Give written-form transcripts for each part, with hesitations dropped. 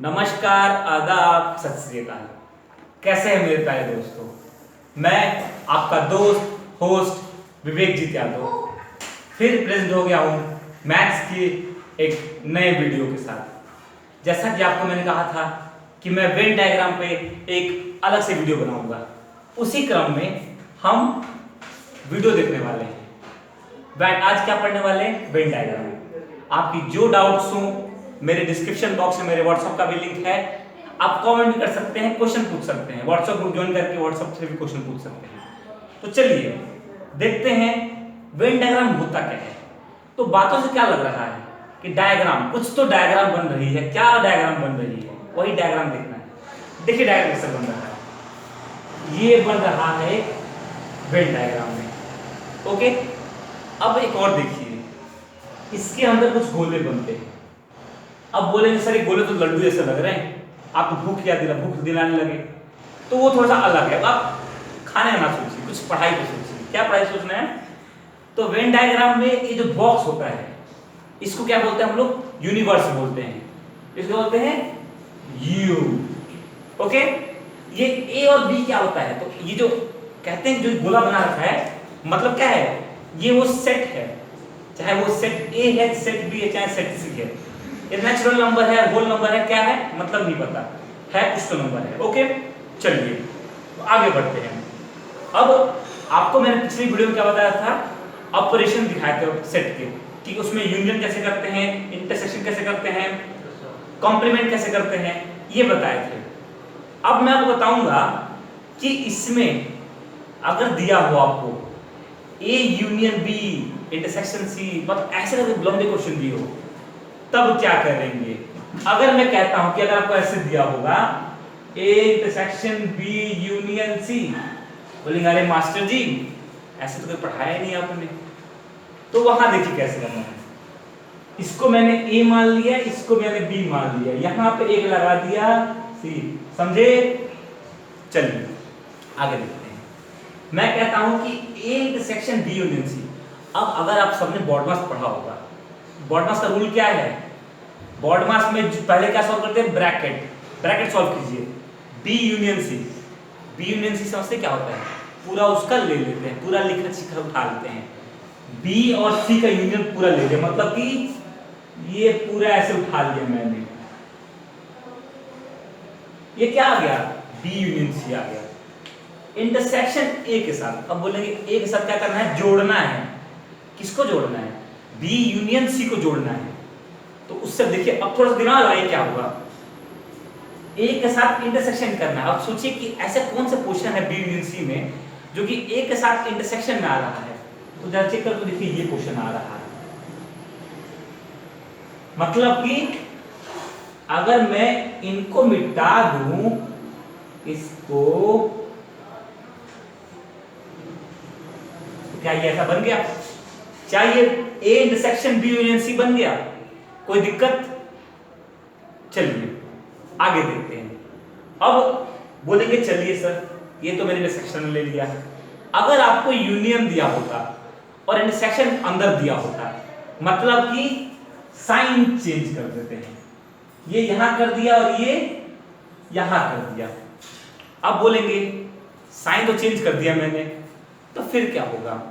नमस्कार, आदाब, सत श्री अकाल। कैसे हैं मेरे प्यारे दोस्तों? मैं आपका दोस्त होस्ट विवेक जीत यादव फिर प्रेजेंट हो गया हूँ मैथ्स के एक नए वीडियो के साथ। जैसा कि आपको मैंने कहा था कि मैं वेन डायग्राम पे एक अलग से वीडियो बनाऊंगा, उसी क्रम में हम वीडियो देखने वाले हैं। आज क्या पढ़ने वाले हैं? Venn diagram. आपकी जो डाउट्स हो मेरे डिस्क्रिप्शन बॉक्स में मेरे व्हाट्सएप का भी लिंक है, आप कमेंट कर सकते हैं, क्वेश्चन पूछ सकते हैं, व्हाट्सएप ग्रुप ज्वाइन करके व्हाट्सएप से भी क्वेश्चन पूछ सकते हैं। तो चलिए देखते हैं वेन डायग्राम होता क्या है। तो बातों से क्या लग रहा है कि डायग्राम, कुछ तो डायग्राम बन रही है। क्या डायग्राम बन रही है? वही डायग्राम देखना है। देखिए डायग्राम कैसे बन रहा है। ये बन रहा है वेन डायग्राम में। ओके, अब एक और देखिए, इसके अंदर कुछ गोले बनते हैं। अब बोलेंगे सर ये गोले तो लड्डू जैसे लग रहे हैं, आपको भूख दिलाने लगे, तो वो थोड़ा सा अलग है। अब आप खाने ना सोचिए, कुछ पढ़ाई को सोचिए। क्या पढ़ाई सोचना है? तो वेन डायग्राम में ये जो बॉक्स होता है, इसको क्या बोलते हैं हम लोग? यूनिवर्स बोलते हैं। इसको बोलते हैं यू। ओके, ये ए और बी क्या होता है? तो ये जो कहते हैं जो गोला बना रखा है, मतलब क्या है? ये वो सेट है, चाहे वो सेट ए है, सेट बी है, चाहे सेट सी है। ये नेचुरल नंबर है, होल नंबर है, क्या है मतलब नहीं पता है, कुछ तो नंबर है। ओके, चलिए तो आगे बढ़ते हैं। अब आपको मैंने पिछली वीडियो में क्या बताया था? ऑपरेशन दिखाए थे सेट के, कि उसमें यूनियन कैसे करते हैं, इंटरसेक्शन कैसे करते हैं, कॉम्प्लीमेंट कैसे करते हैं, ये बताए थे। अब मैं आपको बताऊंगा कि इसमें अगर दिया हो आपको A union B intersection C, मतलब ऐसे करके लंबे क्वेश्चन दिए हो, तब क्या करेंगे? अगर मैं कहता हूं कि अगर आपको ऐसे दिया होगा A intersection B union C, बोलेंगे अरे मास्टर जी ऐसे तो कोई पढ़ाया नहीं आपने। तो वहां देखिए कैसे करना है। इसको मैंने ए मान लिया, इसको मैंने बी मान लिया, यहां पे एक लगा दिया सी, समझे? चलिए आगे देखते हैं। मैं कहता हूं कि A intersection B union C. अब अगर आप सबने बॉड मास पढ़ा होगा, बॉड मास का रूल क्या है? बॉड मास में पहले क्या सॉल्व करते हैं? ब्रैकेट सॉल्व कीजिए। B union C, B union C समझते क्या होता है? पूरा उसका ले लेते हैं, पूरा लिखना सीखा उठा लेते हैं। बी और सी का यूनियन पूरा ले लिया, मतलब कि ये पूरा ऐसे उठा लिया मैंने, ये क्या आ गया? बी यूनियन सी आ गया। इंटरसेक्शन ए के साथ, अब बोलेंगे ए के साथ क्या करना है? जोड़ना है। किसको जोड़ना है? बी यूनियन सी को जोड़ना है। तो उससे देखिए, अब थोड़ा सा दिमाग लगाइए क्या होगा। ए के साथ इंटरसेक्शन करना है। अब सोचिए कि ऐसे कौन से पोजीशन है बी यूनियन सी में जो कि ए के साथ इंटरसेक्शन में आ रहा है। तो जरा चेक कर, तो देखिए ये पोजीशन आ रहा है। मतलब कि अगर मैं इनको मिटा दूं, इसको, तो क्या ये ऐसा बन गया? चाहिए A intersection B union C बन गया? कोई दिक्कत? चलिए आगे देखते हैं। अब बोलेंगे चलिए सर ये तो मैंने इंटरसेक्शन ले लिया, अगर आपको यूनियन दिया होता और इंटरसेक्शन अंदर दिया होता, मतलब कि साइन चेंज कर देते हैं, ये यहां कर दिया और ये यहां कर दिया। अब बोलेंगे साइन तो चेंज कर दिया मैंने, तो फिर क्या होगा?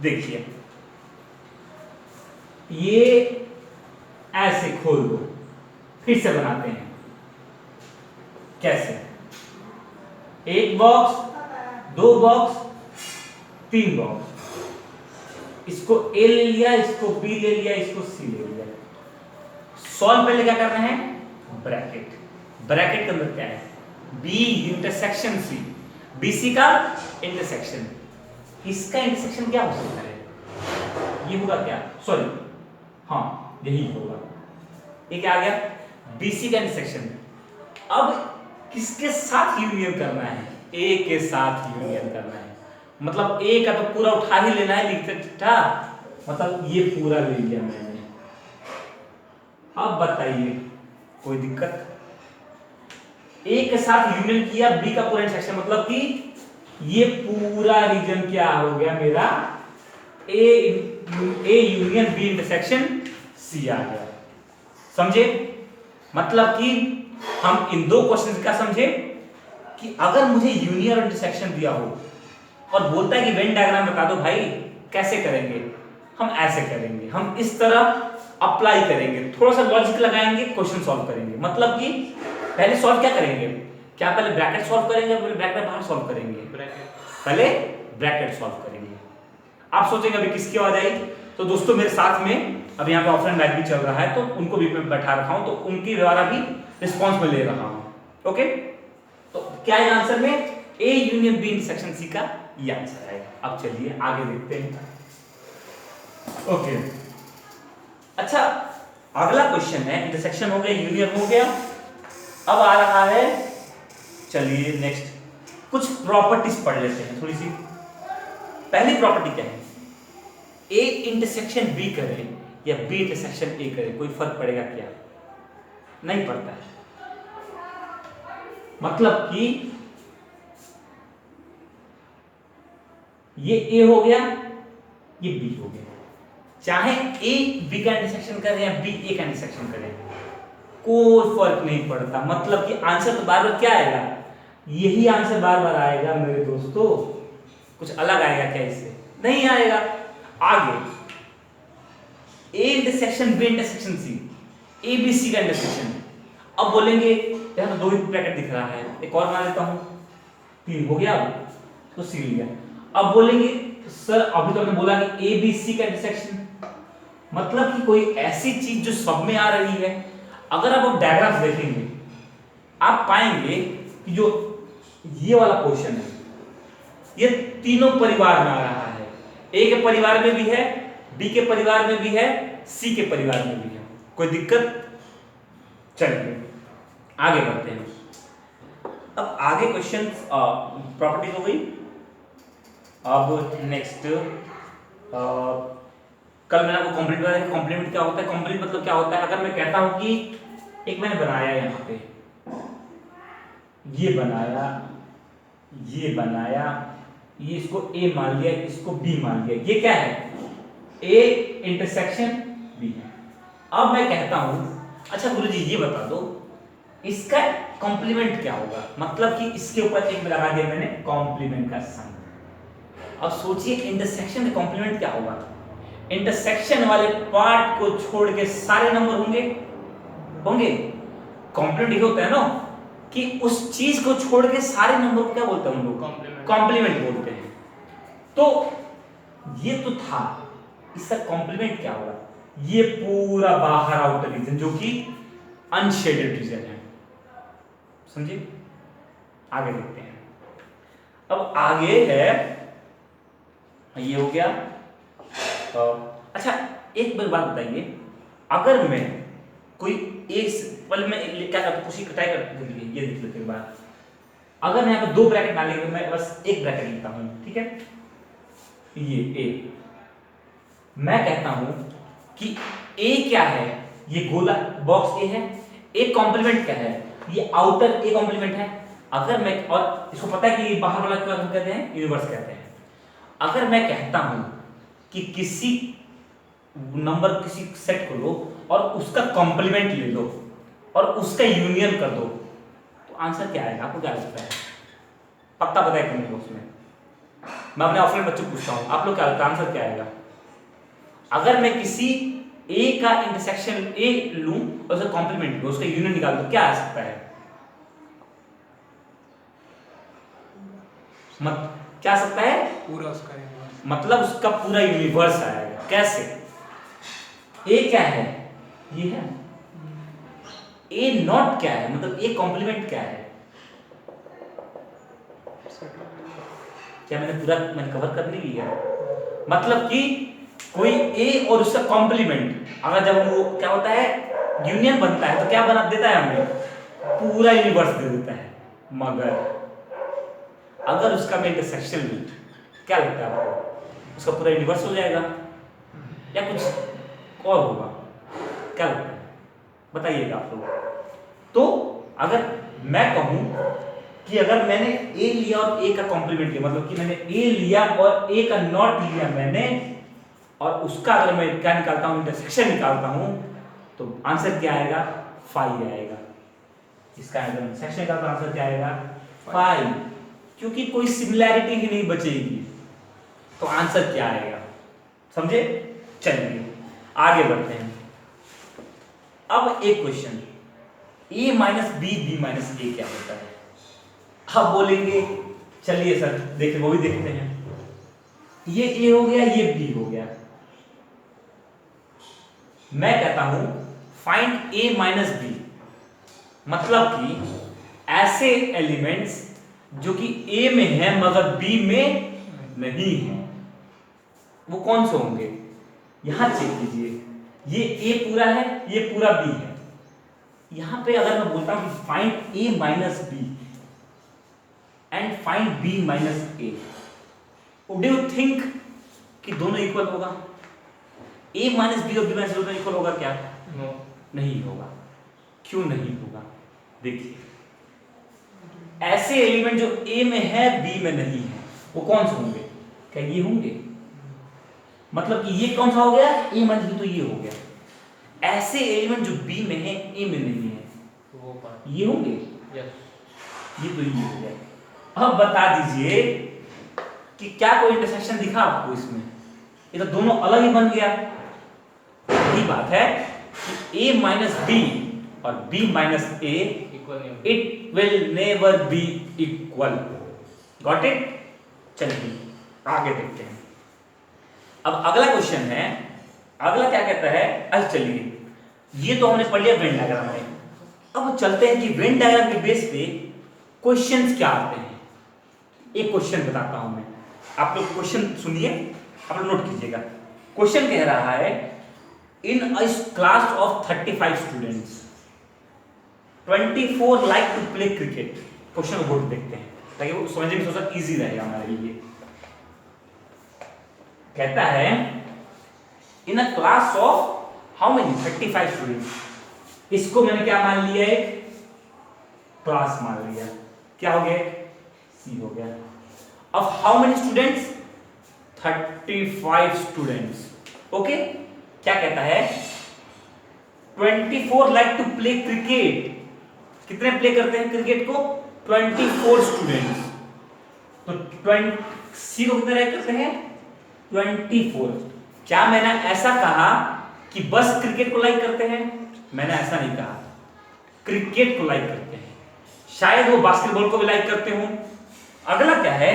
देखिए ये ऐसे खोल दो, फिर से बनाते हैं। कैसे? एक बॉक्स, दो बॉक्स, तीन बॉक्स, इसको ए ले लिया, इसको बी ले लिया, इसको सी ले लिया। सॉल्व पहले क्या करना है? ब्रैकेट। ब्रैकेट के अंदर क्या है? बी इंटरसेक्शन सी, बीसी का इंटरसेक्शन, इसका इंटरसेक्शन क्या हो सकता है? ये होगा क्या? सॉरी, हाँ यही होगा। ये क्या आ गया? बीसी का इंटरसेक्शन। अब किसके साथ यूनियन करना है? ए के साथ यूनियन करना है, मतलब ए का तो पूरा उठा ही लेना है, लिखते था, मतलब ये पूरा ले लिया मैंने। अब बताइए कोई दिक्कत? ए के साथ यूनियन किया, बी का पूरा इंटरसेक्शन, मतलब कि ये पूरा रीजन क्या हो गया मेरा? A union B intersection C आ गया। समझे? मतलब कि हम इन दो क्वेश्चन से क्या समझे कि अगर मुझे यूनियन और इंटरसेक्शन दिया हो और बोलता है कि वेन डायग्राम बता दो भाई, कैसे करेंगे, हम ऐसे करेंगे, हम इस तरह अप्लाई करेंगे, थोड़ा सा लॉजिक लगाएंगे, क्वेश्चन सॉल्व करेंगे। मतलब कि पहले सॉल्व क्या करेंगे, क्या पहले ब्रैकेट सॉल्व करेंगे, पहले ब्रैकेट बाहर सॉल्व करेंगे, पहले ब्रैकेट सॉल्व करेंगे। आप सोचेंगे अभी किसकी आवाज आई, तो दोस्तों मेरे साथ में अभी यहाँ पे ऑफलाइन बैच भी चल रहा है, तो उनको भी मैं बैठा रखा हूं, तो उनके द्वारा भी रिस्पॉन्स में ले रहा हूं। ओके, तो क्या है आंसर में, A union B intersection C का ये आंसर है। अब चलिए आगे देखते हैं। ओके, अच्छा अगला क्वेश्चन है, इंटरसेक्शन हो गया, यूनियन हो गया, अब आ रहा है, चलिए नेक्स्ट कुछ प्रॉपर्टीज पढ़ लेते हैं थोड़ी सी। पहली प्रॉपर्टी क्या है, ए इंटरसेक्शन बी करे या बी इंटरसेक्शन ए करे, कोई फर्क पड़ेगा क्या, नहीं पड़ता है। मतलब कि ये ए हो गया, ये बी हो गया, चाहे ए बी का इंटरसेक्शन करे या बी ए का इंटरसेक्शन करे, कोई फर्क नहीं पड़ता। मतलब कि आंसर तो बार बार क्या आएगा, यही आंसर बार बार आएगा मेरे दोस्तों, कुछ अलग आएगा क्या इससे, नहीं आएगा। आगे A intersection B intersection C, A B C का इंटरसेक्शन, अब बोलेंगे यार तो दो ही ब्रैकेट दिख रहा है, एक और बना लेता हूं, 3 हो गया, अब तो सी लिया। अब बोलेंगे सर अभी तो हमने बोला कि ए बी सी का इंटरसेक्शन, मतलब कि कोई ऐसी चीज जो सब में आ रही है। अगर आप डायग्राम्स देखेंगे आप पाएंगे कि जो ये वाला पोर्शन है ये तीनों परिवार में आ रहा है, ए के परिवार में भी है, बी के परिवार में भी है, सी के परिवार में भी है, कोई दिक्कत। चलिए आगे बढ़ते हैं। अब आगे क्वेश्चन प्रॉपर्टीज हो गई। अब नेक्स्ट कल मैंने आपको कॉम्प्लीमेंट बताया, कॉम्प्लीमेंट क्या होता है। कॉम्प्लीमेंट मतलब क्या होता है, अगर मैं कहता हूं कि एक मैंने बनाया यहाँ पे, ये बनाया, ये बनाया, ये इसको ए मान लिया, इसको बी मान लिया, ये क्या है, ए इंटरसेक्शन बी है। अब मैं कहता हूं अच्छा गुरुजी ये बता दो इसका कॉम्प्लीमेंट क्या होगा, मतलब कि इसके ऊपर एक लगा दिया मैंने कॉम्प्लीमेंट का साइन। अब सोचिए इंटरसेक्शन का कॉम्प्लीमेंट क्या होगा, इंटरसेक्शन वाले पार्ट को छोड़ के सारे नंबर होंगे, होंगे। कॉम्प्लीमेंट ये होता है ना कि उस चीज को छोड़ के सारे नंबर को क्या बोलते हैं हम लोग, कॉम्प्लीमेंट बोलते हैं। तो ये तो था, इसका कॉम्प्लीमेंट क्या होगा, ये पूरा बाहर आउटर रीजन जो कि अनशेडेड रीजन है, समझे। आगे देखते हैं। अब आगे है, ये हो गया। अच्छा एक बात बताइए, अगर मैं कोई एक पल में क्या करता, खुशी कटाई कर ये देख लेते एक बार। अगर मैं यहाँ पे 2 ब्रैकेट डालेंगे, मैं बस एक ब्रैकेट लिखता हूं, ठीक है, ये ए, मैं कहता हूं कि ए क्या है, ये गोला बॉक्स ए है, ए कॉम्प्लीमेंट क्या है, ये आउटर ए कॉम्प्लीमेंट है। अगर मैं, और इसको पता है कि बाहर वाला क्या कहते हैं, यूनिवर्स कहते हैं। अगर मैं कहता हूं कि किसी नंबर किसी सेट को लो और उसका कॉम्प्लीमेंट ले लो और उसका यूनियन कर दो, तो आंसर क्या आएगा, आपको क्या लगता है, पक्का बताए कमेंट बॉक्स में। मैं अपने ऑफलाइन बच्चों को पूछता हूं, आप लोग क्या लगता है आंसर क्या आएगा। अगर मैं किसी ए का इंटरसेक्शन ए लूं और उसका कॉम्प्लीमेंट लूं, उसका यूनियन निकाल दो, क्या आ सकता है, क्या आ सकता है, पूरा उसका यूनिवर्स, मतलब उसका पूरा यूनिवर्स आएगा। कैसे, ए क्या है, ये है, ए नॉट क्या है, मतलब ए कॉम्प्लीमेंट क्या है, क्या मैंने कवर कर नहीं लिया, मतलब कि कोई ए और उसका कॉम्प्लीमेंट, अगर जब वो क्या होता है यूनियन बनता है तो क्या बना देता है, हमें पूरा यूनिवर्स दे देता है। मगर अगर उसका मैं इंटरसेक्शन लूं, क्या लगता है आपको, उसका पूरा यूनिवर्स हो जाएगा या कुछ और होगा, क्या लगता है, बताइएगा आप लोग। तो अगर मैं कहूं कि अगर मैंने ए लिया और ए का कॉम्प्लीमेंट लिया, मतलब कि मैंने ए लिया और ए का नॉट लिया मैंने, और उसका अगर मैं क्या निकालता हूं, इंटरसेक्शन निकालता हूं, तो आंसर क्या आएगा, 5 आएगा। इसका सेक्शन का आंसर क्या आएगा? 5, क्योंकि कोई सिमिलैरिटी ही नहीं बचेगी, तो आंसर क्या आएगा? समझे? चलिए आगे बढ़ते हैं। अब एक question, a minus B B minus A क्या होता है? अब बोलेंगे चलिए सर देखिए वो भी देखते हैं। ये a हो गया, ये b हो गया। मैं कहता हूं फाइंड a माइनस बी, मतलब कि ऐसे एलिमेंट्स जो कि a में है मगर b में नहीं है, वो कौन से होंगे? यहां चेक कीजिए, ये a पूरा है, ये पूरा b है। यहां पे अगर मैं बोलता हूं कि find a minus B and find b minus a, would you think कि दोनों इक्वल होगा? a माइनस बी और b माइनस दोनों इक्वल होगा क्या? नो, नहीं होगा। क्यों नहीं होगा? देखिए, ऐसे एलिमेंट जो a में है b में नहीं है, वो कौन से होंगे? क्या ये होंगे? मतलब कि ये कौन सा हो गया? a माइनस बी, तो ये हो गया। ऐसे एलिमेंट जो b में है a में नहीं है, वो पार्ट ये होंगे। यस। ये तो ये हो गया। अब बता दीजिए कि क्या कोई इंटरसेक्शन दिखा आपको इसमें? ये तो दोनों अलग ही बन गया। यही बात है कि a माइनस बी और b माइनस a, इक्वल नहीं होगा। It will never be equal. Got it? चलिए आगे देखते हैं। अब अगला क्वेश्चन है, अगला क्या कहता है? अच्छा चलिए, ये तो हमने पढ़ लिया वेन डायग्राम में। अब चलते हैं कि वेन डायग्राम के बेस पे क्वेश्चंस क्या आते हैं। एक क्वेश्चन बताता हूं मैं, आप लोग क्वेश्चन सुनिए, आप लोग नोट कीजिएगा। क्वेश्चन कह रहा है in a class of 35 students 24 like to play cricket. Question को बोर्ड देखते हैं ताकि वो समझने में थोड़ा सा इजी रहेगा हमारे लिए। कहता है in a class of how many 35 students. इसको मैंने क्या मान लिया? एक क्लास मान लिया। क्या हो गया? सी हो गया। अब how many students? 35 students. Okay, क्या कहता है? 24 लाइक टू प्ले क्रिकेट। कितने प्ले करते हैं क्रिकेट को? 24 स्टूडेंट्स। तो 20 सी को कितने लाइक करते हैं? 24। क्या मैंने ऐसा कहा कि बस क्रिकेट को लाइक करते हैं? मैंने ऐसा नहीं कहा, क्रिकेट को लाइक करते हैं। शायद वो बास्केटबॉल को भी लाइक करते हो। अगला क्या है?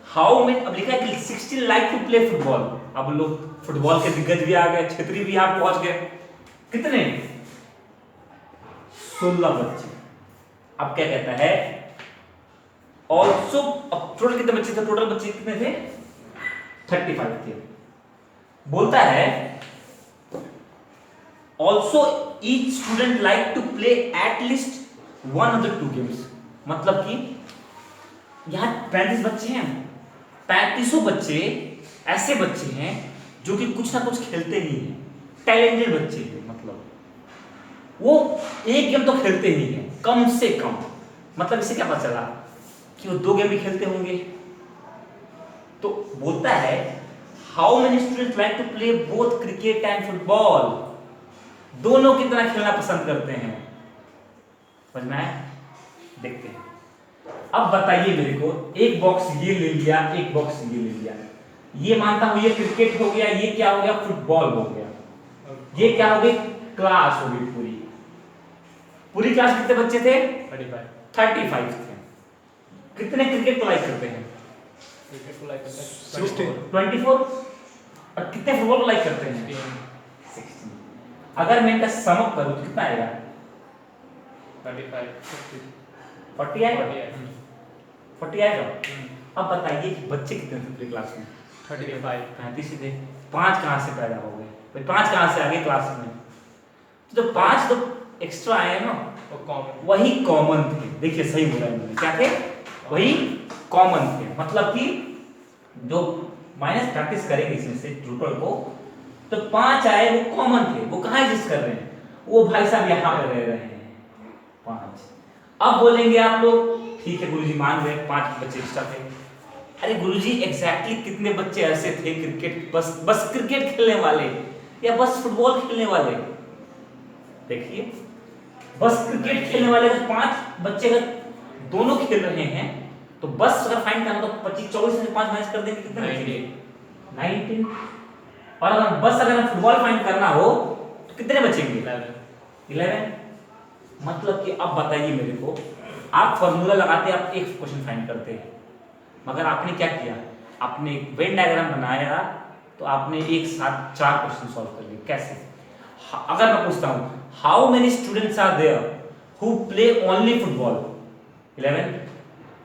हाउ मेनी, अब लिखा है कि 16 लाइक टू प्ले फुटबॉल। अब लोग फुटबॉल के दिग्गज भी आ गए, छेत्री भी यहां पहुंच गए। कितने? 16 बच्चे। अब क्या कहता है? ऑल्सो, अब टोटल कितने बच्चे थे? टोटल बच्चे कितने थे? 35 थे। बोलता है also each student like to play at least one of the 2 games. मतलब कि यहां 35 बच्चे हैं, 35 बच्चे ऐसे बच्चे हैं जो कि कुछ ना कुछ खेलते ही हैं, टैलेंटेड बच्चे हैं। मतलब वो एक गेम तो खेलते ही हैं कम से कम। मतलब इससे क्या पता चला कि वो 2 गेम भी खेलते होंगे। तो बोलता है how many students like to play both cricket and football. दोनों की तरह खेलना पसंद करते हैं। समझना है? देखते हैं। अब बताइए मेरे को, एक बॉक्स ये ले लिया, एक बॉक्स ये ले लिया। ये मानता हूं ये क्रिकेट हो गया, ये क्या हो गया? फुटबॉल हो गया। ये क्या हो गई? क्लास हो गई पूरी। पूरी क्लास कितने बच्चे थे? 35 थे। कितने क्रिकेट को लाइक करते हैं? क्रिकेट को लाइक करते हैं 24। और कितने फुटबॉल को लाइक करते हैं? 16। अगर मैं इनका सम अप करूं तो कितना आएगा? 35 40 आएगा। 40 आएगा। हम्म। अब बताइए कि बच्चे कितने थे पूरी क्लास में? 35 35 ही थे। 5 कहां से पैदा हो गए भाई? 5 कहां से आ गए क्लास में? तो 5 तो एक्स्ट्रा आए ना, वो कॉमन। वही कॉमन थे। देखिए सही बोला इन्होंने, क्या थे? वही कॉमन थे। मतलब कि जो माइनस प्रैक्टिस करेंगे इसमें से टोटल को, तो 5 आए वो कॉमन थे। वो कहां एग्जिस्ट कर रहे हैं? वो भाई साहब यहां पे रह रहे हैं 5। अब बोलेंगे आप लोग ठीक है गुरुजी मान गए 5 बच्चे एक्स्ट्रा थे। अरे गुरुजी एग्जैक्टली कितने बच्चे ऐसे थे क्रिकेट बस क्रिकेट खेलने वाले या बस फुटबॉल खेलने वाले? देखिए बस क्रिकेट खेलने वाले अगर 5 बच्चे अगर दोनों खेल रहे हैं तो बस अगर फाइंड करना तो 25 24 में 5 माइनस कर देंगे कितने बचेंगे? 19। और अगर बस अगर फुटबॉल फाइंड करना हो तो कितने बचेंगे? 11। मतलब कि अब बताइए मेरे को, आप फॉर्मूला लगाते आप एक क्वेश्चन फाइंड करते हैं, मगर आपने क्या किया, आपने एक वेन डायग्राम बनाया तो आपने एक साथ 4 क्वेश्चन सॉल्व कर लिए। कैसे? अगर मैं पूछता हूं how many students are there who play only football? 11।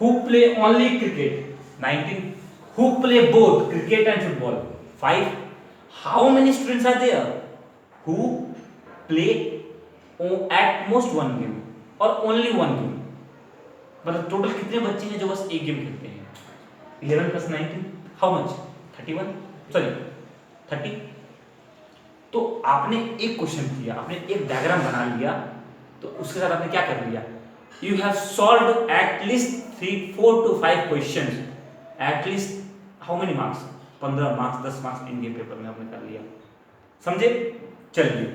Who play only cricket? 19। Who play both cricket and football? 5। How many students are there who play at most 1 game और only 1 game? मतलब total कितने बच्चे हैं जो बस एक game खेलते हैं? 11 + 19 हाउ मच? 31, सॉरी 30। तो आपने एक क्वेश्चन किया, आपने एक डायग्राम बना लिया, तो उसके साथ आपने क्या कर लिया? You have solved at least 4 to 5 questions, at least how many marks? 15 marks, 10 marks Indian paper में आपने कर लिया। समझे? चलिए